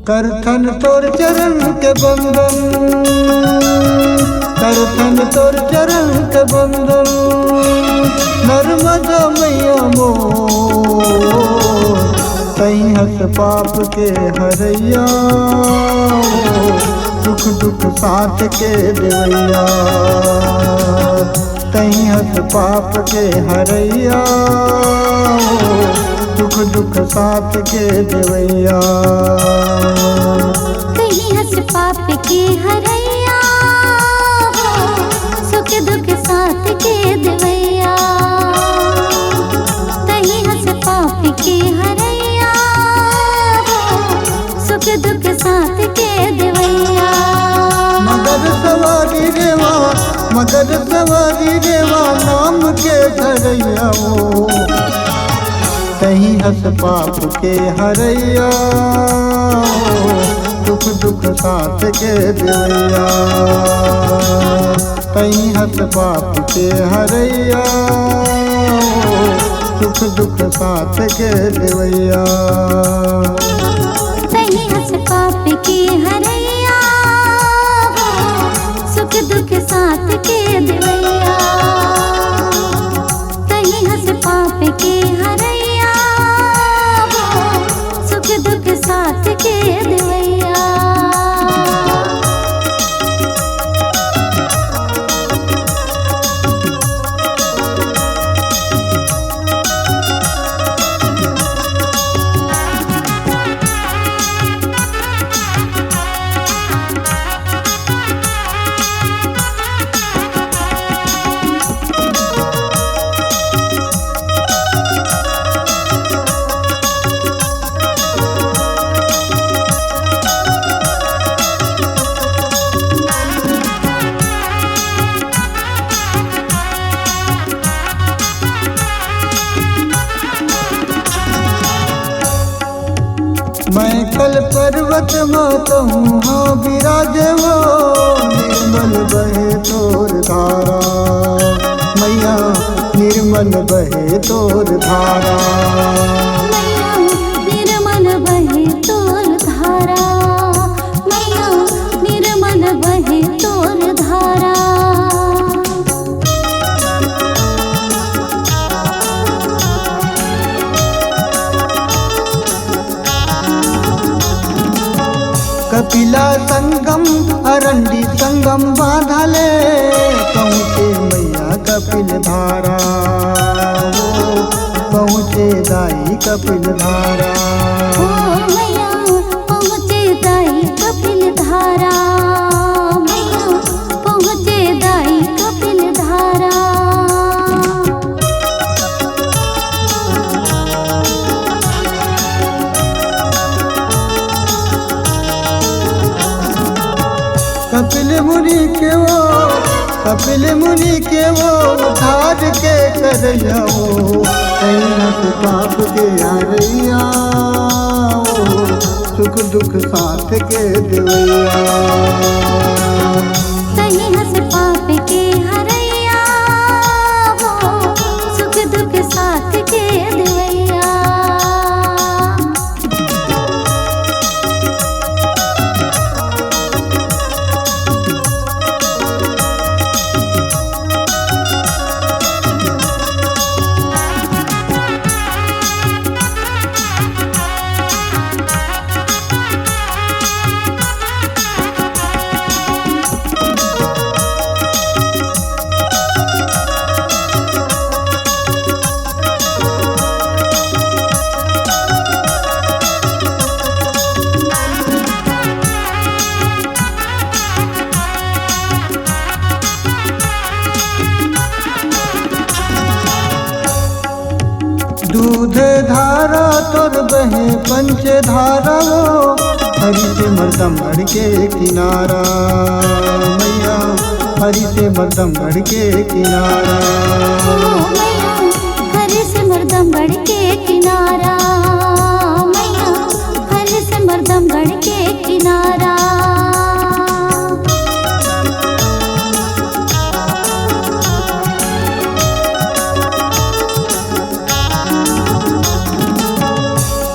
करथन तोर चरण के बंदन, करथन तोर चरण के बंदन, नर्मदा मैया मोर, कहीं हंस पाप के हरैया, सुख दुख साथ के देवैया, कहीं हंस पाप के हरैया, सुख दुख साथ के देवैया, कहीं हंस पाप के हरैया, सुख दुख साथ के देवैया, कहीं हंस पाप के हरैया, सुख दुख साथ के देवैया। मगर सवारी रेवा, मगर सवारी रेवा, नाम के धरैया हो, कहीं हंस पाप के हरैया, सुख दुख साथ के देवैया, कहीं हंस पाप के हरैया, सुख दुख साथ के देवैया, कहीं हंस पाप के हरैया, सुख दुख साथ के देवैया, कहीं हंस पाप के हरैया, सुख दुख साथ के देवैया। मैं कल पर्वत मातहूँ हाँ विराजे वो, निर्मल बहे तोर धारा, मैया निर्मल बहे तोर धारा, मैया निर्मल बहे तोर धारा, मैया निर्मल बहे तोर धारा, कपिला संगम अरंडी संगम बांधले, पहुँचे मैया कपिल धारा, वो पहुँचे दाई कपिल धारा, ओ मैया पहुँचे दाई कपिल धारा, मैया पहुँचे दाई कपिल धारा। कपिल मुनि के वो, कपिल मुनि के वो उधार के करैया हो, कहीं हंस पाप के हरैया, सुख दुख साथ के देवैया, कहीं हंस पाप के हरैया, सुख दुख साथ के देवैया। दूध धारा तोर बहे पंच धारा, वो हरि से मर्दमगढ़ के किनारा, मैया हरि से मर्दमगढ़ के किनारा, ओ मैया हरि से मर्दमगढ़ के किनारा, मैया हरि से मर्दमगढ़ के किनारा।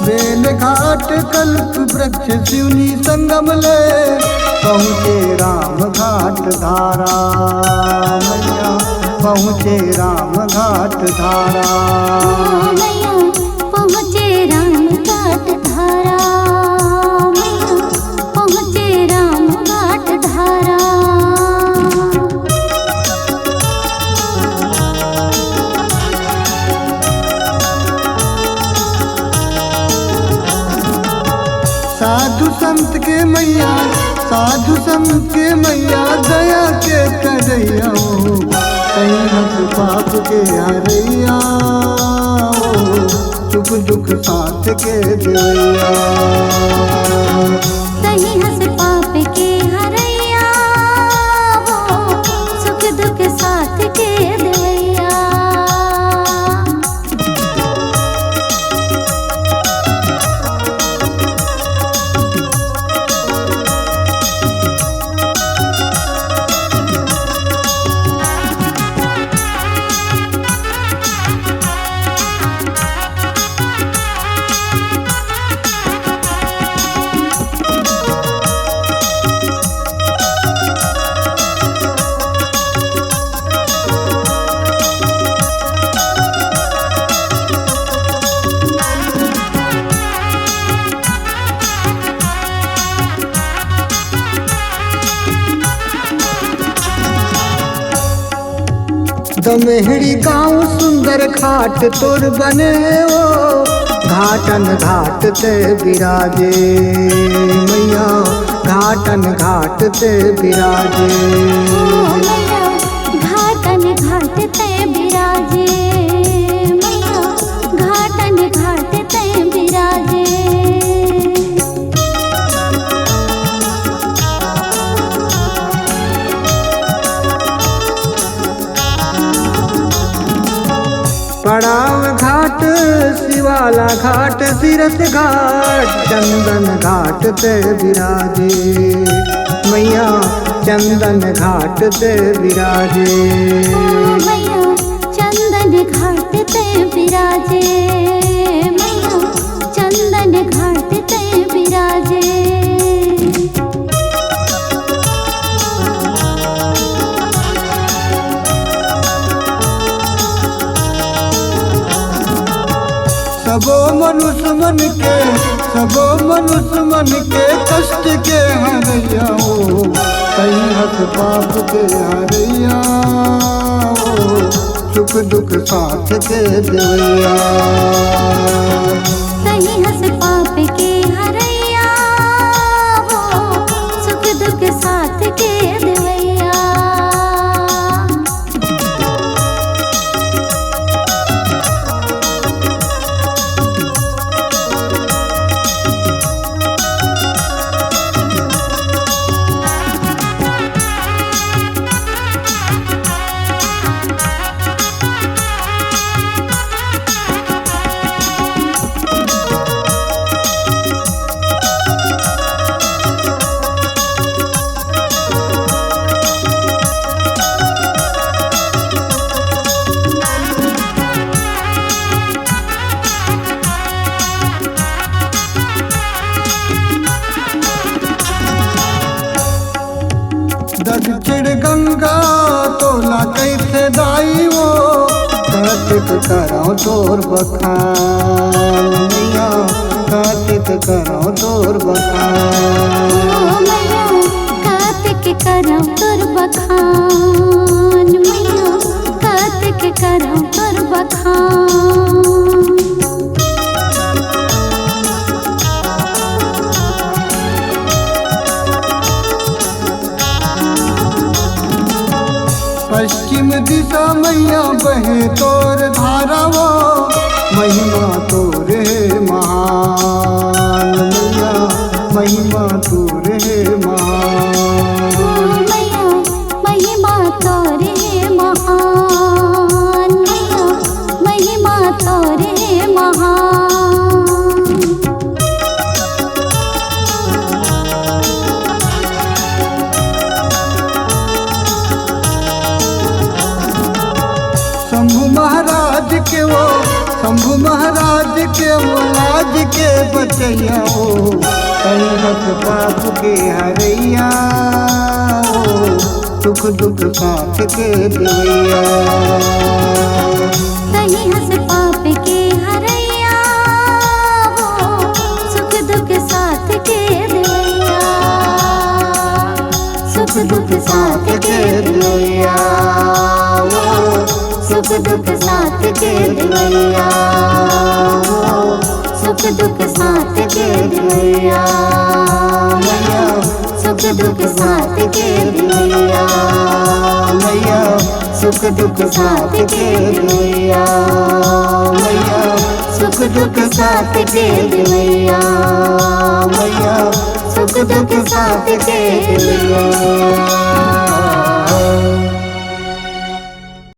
बेल घाट कल्प वृक्ष शिवनी संगम ले पहुँचे राम घाट धारा मैया पहुँचे राम घाट धारा मैया पहुँचे राम घाट धारा मैया पहुँचे राम घाट धारा साधु संत के मैया साधु संत के मैया दया के करैया कहीं हंस पाप के हरैया सुख दुख साथ के देवैया सही हंस पाप के हरैया वो सुख दुख साथ के देवैया दमेहड़ी गाँव सुंदर घाट तोर बने ओ घाटन घाट ते विराजे मैया घाटन घाट ते विराजे मैया घाटन घाट ते विराजे मैया घाटन घाट ते विराजे पड़ाव घाट शिवाला घाट तीरथ घाट चंदन घाट ते विराजे मैया चंदन घाट ते विराजे मैया चंदन घाट ते विराजे मैया चंदन घाट ते विराजे सबो मनुष्य मन के सबो मनुष्य मन के कष्ट के हरैया हो कहीं हंस पाप के हरैया हो सुख दुख साथ के देवैया सही हंस पाप के हरैया वो सुख दुख साथ के देवैया दक्षिण गंगा तोला कैसे दाई वो कार्तिक करो तोर बखान मैया कार्तिक करो तोर बखान मैया कार्तिक करो तोर बखान मैया कार्तिक करो तोर बखान पश्चिम दिशा मैया बहे तोर धारा वो महिमा तोर है महान मैया महिमा तोर है महान मैया महिमा तोरे महान मैया महिमा तोरे महान शंभु महाराज के वो शंभु महाराज के वो लाज के बचैया हो के हरैया सुख दुख साथ के देवैया। कहीं हंस पाप के हरैया वो सुख दुख साथ के देवैया। सुख दुख साथ के देवैया वो सुख दुख साथ के देवैया। सुख दुख साथ के देवैया मैया। सुख दुख साथ के देवैया मैया। सुख दुख साथ के देवैया मैया। सुख दुख साथ के देवैया मैया। सुख दुख साथ के देवैया।